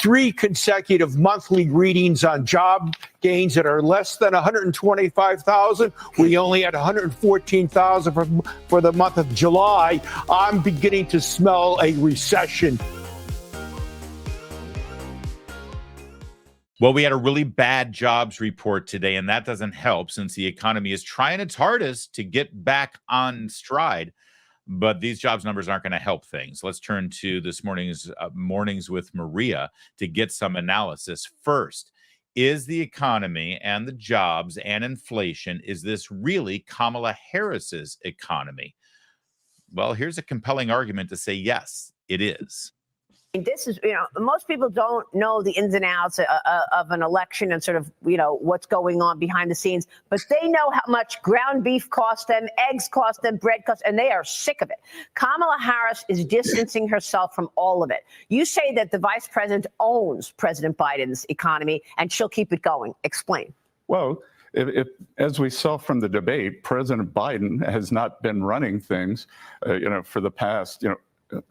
3 consecutive monthly readings on job gains that are less than 125,000. We only had 114,000 for the month of July. I'm beginning to smell a recession. Well, we had a really bad jobs report today, and that doesn't help since the economy is trying its hardest to get back on stride. But these jobs numbers aren't going to help things. Let's turn to this morning's Mornings with Maria to get some analysis. First, is the economy and the jobs and inflation, is this really Kamala Harris's economy? Well, here's a compelling argument to say yes, it is. This is, most people don't know the ins and outs of an election and sort of, what's going on behind the scenes, but they know how much ground beef cost them, eggs cost them, bread cost, and they are sick of it. Kamala Harris is distancing herself from all of it. You say that the vice president owns President Biden's economy and she'll keep it going. Explain. Well, if, as we saw from the debate, President Biden has not been running things, for the past,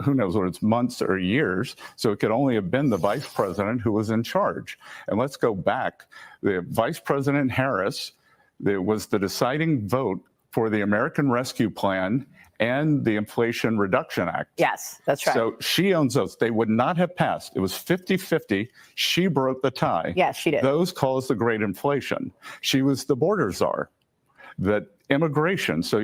who knows what it's months or years. So it could only have been the vice president who was in charge. And let's go back. The Vice President Harris was the deciding vote for the American Rescue Plan and the Inflation Reduction Act. Yes, that's right. So she owns those. They would not have passed. It was 50-50. She broke the tie. Yes, she did. Those caused the great inflation. She was the border czar. That immigration. So,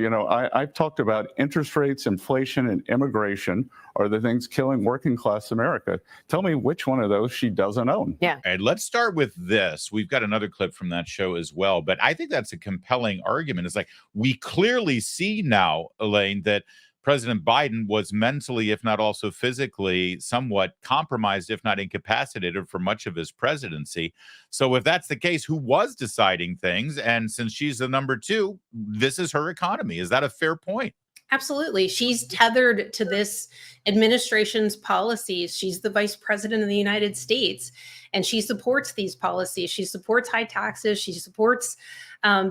I've talked about interest rates, inflation, and immigration are the things killing working class America. Tell me which one of those she doesn't own. Yeah. All right, let's start with this. We've got another clip from that show as well, but I think that's a compelling argument. It's like we clearly see now, Elaine, that President Biden was mentally, if not also physically, somewhat compromised, if not incapacitated for much of his presidency. So if that's the case, who was deciding things? And since she's the number 2, this is her economy. Is that a fair point? Absolutely. She's tethered to this administration's policies. She's the vice president of the United States, and she supports these policies. She supports high taxes. She supports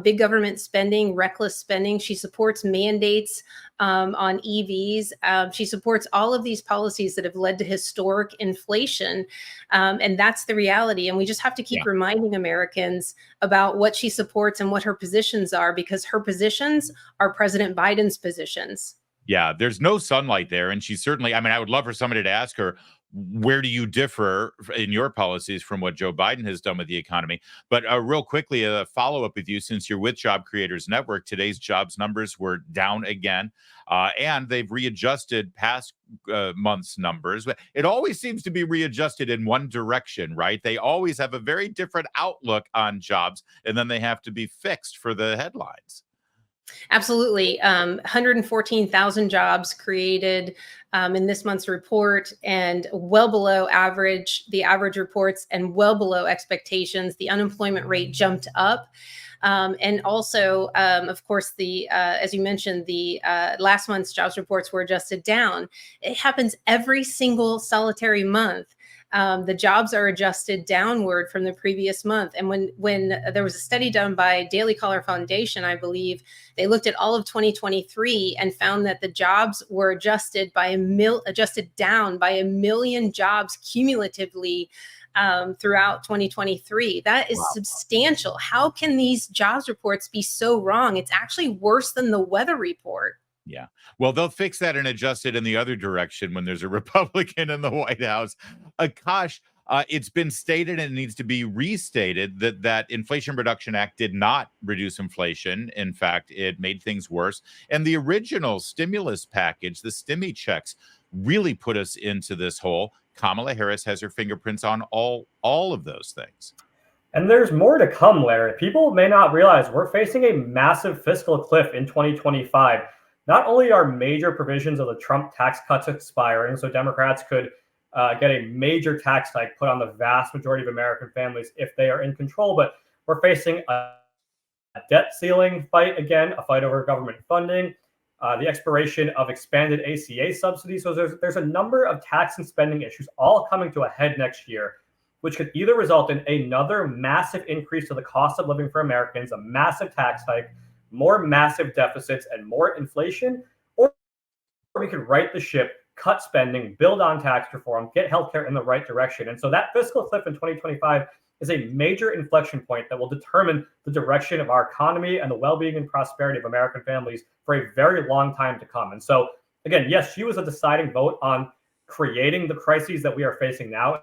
big government spending, reckless spending. She supports mandates on EVs. She supports all of these policies that have led to historic inflation. And that's the reality. And we just have to keep reminding Americans about what she supports and what her positions are, because her positions are President Biden's positions. Yeah, there's no sunlight there. And she certainly, I would love for somebody to ask her, where do you differ in your policies from what Joe Biden has done with the economy? But real quickly, a follow-up with you, since you're with Job Creators Network, today's jobs numbers were down again, and they've readjusted past months' numbers. But it always seems to be readjusted in one direction, right? They always have a very different outlook on jobs, and then they have to be fixed for the headlines. Absolutely. 114,000 jobs created in this month's report, and well below the average reports, and well below expectations. The unemployment rate jumped up. And also, of course, as you mentioned, the last month's jobs reports were adjusted down. It happens every single solitary month. The jobs are adjusted downward from the previous month. And when there was a study done by Daily Caller Foundation, I believe, they looked at all of 2023 and found that the jobs were adjusted down by 1 million jobs cumulatively throughout 2023. That is substantial. How can these jobs reports be so wrong? It's actually worse than the weather report. Yeah. Well, they'll fix that and adjust it in the other direction when there's a Republican in the White House. Akash, it's been stated and it needs to be restated that Inflation Reduction Act did not reduce inflation. In fact, it made things worse. And the original stimulus package, the stimmy checks, really put us into this hole. Kamala Harris has her fingerprints on all of those things. And there's more to come, Larry. People may not realize we're facing a massive fiscal cliff in 2025. Not only are major provisions of the Trump tax cuts expiring, so Democrats could get a major tax hike put on the vast majority of American families if they are in control, but we're facing a debt ceiling fight again, a fight over government funding, the expiration of expanded ACA subsidies. So there's a number of tax and spending issues all coming to a head next year, which could either result in another massive increase to the cost of living for Americans, a massive tax hike, more massive deficits, and more inflation, or we could right the ship cut spending, build on tax reform, get healthcare in the right direction. And so that fiscal cliff in 2025 is a major inflection point that will determine the direction of our economy and the well-being and prosperity of American families for a very long time to come. And so, again, yes, she was a deciding vote on creating the crises that we are facing now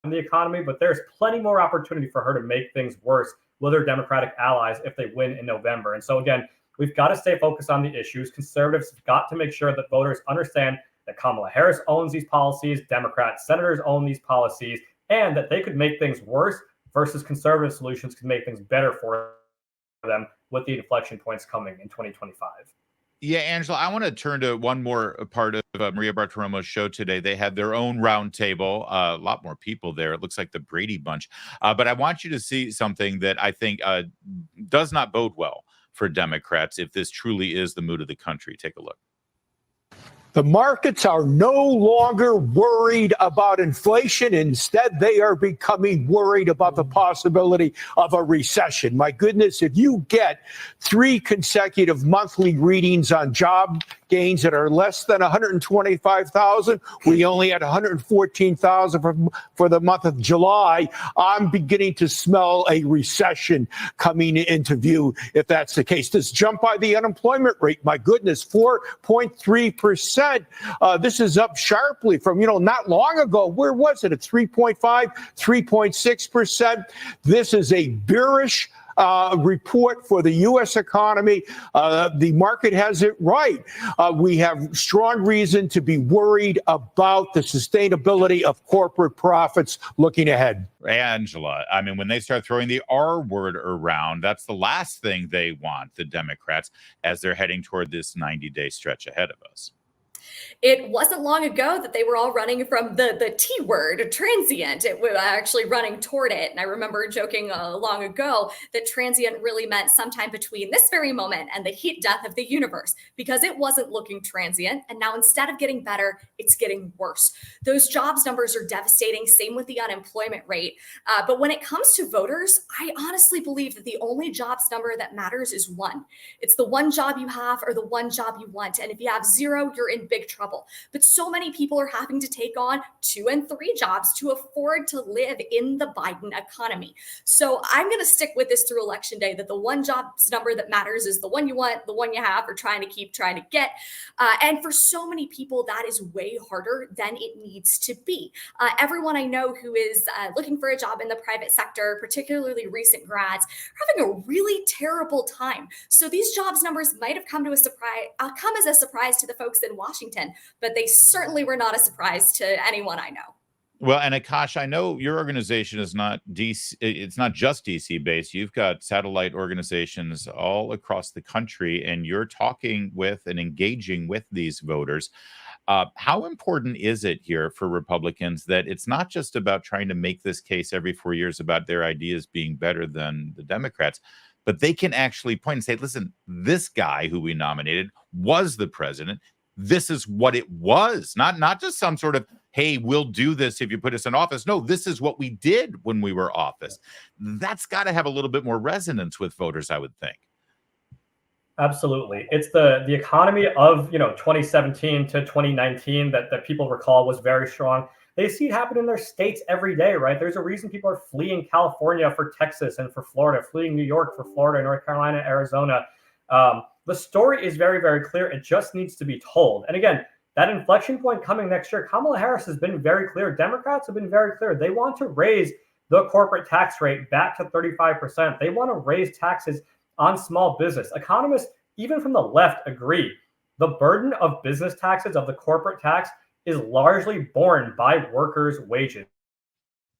in the economy, but there's plenty more opportunity for her to make things worse with her Democratic allies if they win in November. And so, again, we've got to stay focused on the issues. Conservatives have got to make sure that voters understand that Kamala Harris owns these policies, Democrat senators own these policies, and that they could make things worse versus conservative solutions could make things better for them with the inflection points coming in 2025. Yeah, Angela, I want to turn to one more part of Maria Bartiromo's show today. They had their own roundtable, a lot more people there. It looks like the Brady Bunch. But I want you to see something that I think does not bode well for Democrats if this truly is the mood of the country. Take a look. The markets are no longer worried about inflation. Instead, they are becoming worried about the possibility of a recession. My goodness, if you get 3 consecutive monthly readings on job gains that are less than 125,000, we only had 114,000 for the month of July. I'm beginning to smell a recession coming into view if that's the case. This jump by the unemployment rate, my goodness, 4.3%. This is up sharply from, not long ago. Where was it? At 3.5, 3.6%. This is a bearish report for the U.S. economy. The market has it right. We have strong reason to be worried about the sustainability of corporate profits looking ahead. Angela, I mean, when they start throwing the R word around, that's the last thing they want, the Democrats, as they're heading toward this 90-day stretch ahead of us. It wasn't long ago that they were all running from the T word, transient. It was actually running toward it. And I remember joking long ago that transient really meant sometime between this very moment and the heat death of the universe, because it wasn't looking transient. And now instead of getting better, it's getting worse. Those jobs numbers are devastating. Same with the unemployment rate. But when it comes to voters, I honestly believe that the only jobs number that matters is one. It's the one job you have or the one job you want. And if you have 0, you're in big trouble. But so many people are having to take on 2 and 3 jobs to afford to live in the Biden economy. So I'm going to stick with this through Election Day, that the one jobs number that matters is the one you want, the one you have, or trying to get. And for so many people, that is way harder than it needs to be. Everyone I know who is looking for a job in the private sector, particularly recent grads, are having a really terrible time. So these jobs numbers might have come as a surprise to the folks in Washington, but they certainly were not a surprise to anyone I know. Well, and Akash, I know your organization is not DC. It's not just DC based. You've got satellite organizations all across the country, and you're talking with and engaging with these voters. How important is it here for Republicans that it's not just about trying to make this case every 4 years about their ideas being better than the Democrats, but they can actually point and say, listen, this guy who we nominated was the president. This is what it was, not just some sort of, hey, we'll do this if you put us in office. No, this is what we did when we were office. That's got to have a little bit more resonance with voters, I would think. Absolutely. It's the economy of 2017 to 2019 that people recall was very strong. They see it happen in their states every day, right? There's a reason people are fleeing California for Texas and for Florida, fleeing New York for Florida, North Carolina, Arizona. The story is very, very clear. It just needs to be told. And again, that inflection point coming next year, Kamala Harris has been very clear. Democrats have been very clear. They want to raise the corporate tax rate back to 35%. They want to raise taxes on small business. Economists, even from the left, agree. The burden of business taxes, of the corporate tax, is largely borne by workers' wages.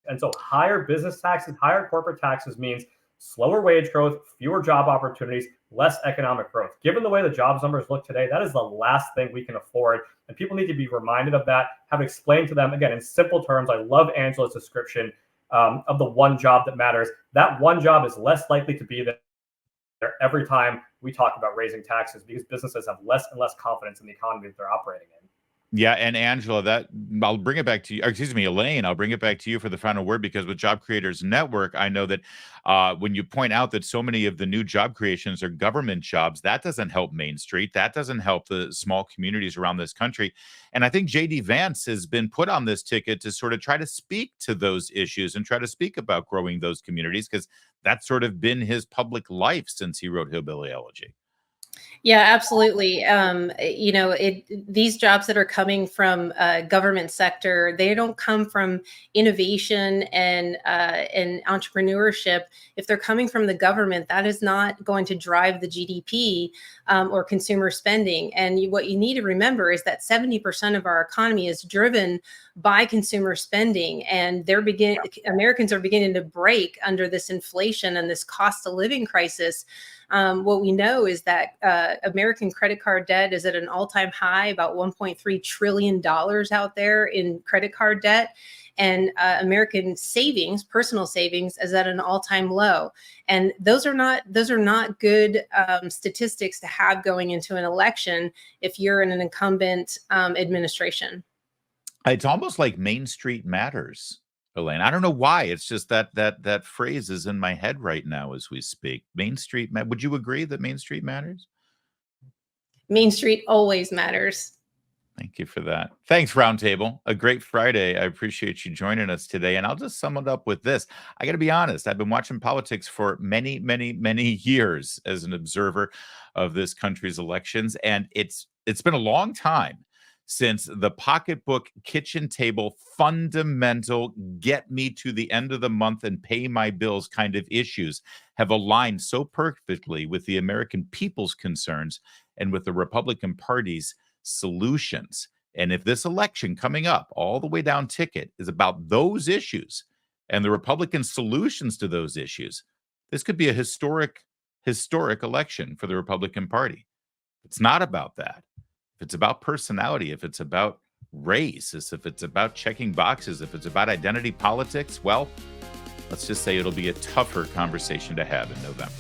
And so higher business taxes, higher corporate taxes means slower wage growth, fewer job opportunities, less economic growth. Given the way the jobs numbers look today, that is the last thing we can afford. And people need to be reminded of that, have explained to them, again, in simple terms. I love Angela's description of the one job that matters. That one job is less likely to be there every time we talk about raising taxes, because businesses have less and less confidence in the economy that they're operating in. Yeah, and Angela, that I'll bring it back to you. Or excuse me, Elaine, I'll bring it back to you for the final word because with Job Creators Network, I know that when you point out that so many of the new job creations are government jobs, that doesn't help Main Street. That doesn't help the small communities around this country. And I think JD Vance has been put on this ticket to sort of try to speak to those issues and try to speak about growing those communities because that's sort of been his public life since he wrote Hillbilly Elegy. Yeah, absolutely. These jobs that are coming from government sector, they don't come from innovation and entrepreneurship. If they're coming from the government, that is not going to drive the GDP or consumer spending. And what you need to remember is that 70% of our economy is driven by consumer spending, and Americans are beginning to break under this inflation and this cost of living crisis. What we know is that American credit card debt is at an all-time high, about $1.3 trillion out there in credit card debt. And American savings, personal savings, is at an all-time low. And those are not good statistics to have going into an election if you're in an incumbent administration. It's almost like Main Street matters, Elaine. I don't know why. It's just that phrase is in my head right now as we speak. Main Street. Would you agree that Main Street matters? Main Street always matters. Thank you for that. Thanks, Roundtable. A great Friday. I appreciate you joining us today. And I'll just sum it up with this. I got to be honest. I've been watching politics for many, many, many years as an observer of this country's elections. And it's been a long time since the pocketbook, kitchen table, fundamental, get me to the end of the month and pay my bills kind of issues have aligned so perfectly with the American people's concerns and with the Republican Party's solutions. And if this election coming up all the way down ticket is about those issues and the Republican solutions to those issues, this could be a historic election for the Republican Party. It's not about that. If it's about personality, if it's about race, if it's about checking boxes, if it's about identity politics, well, let's just say it'll be a tougher conversation to have in November.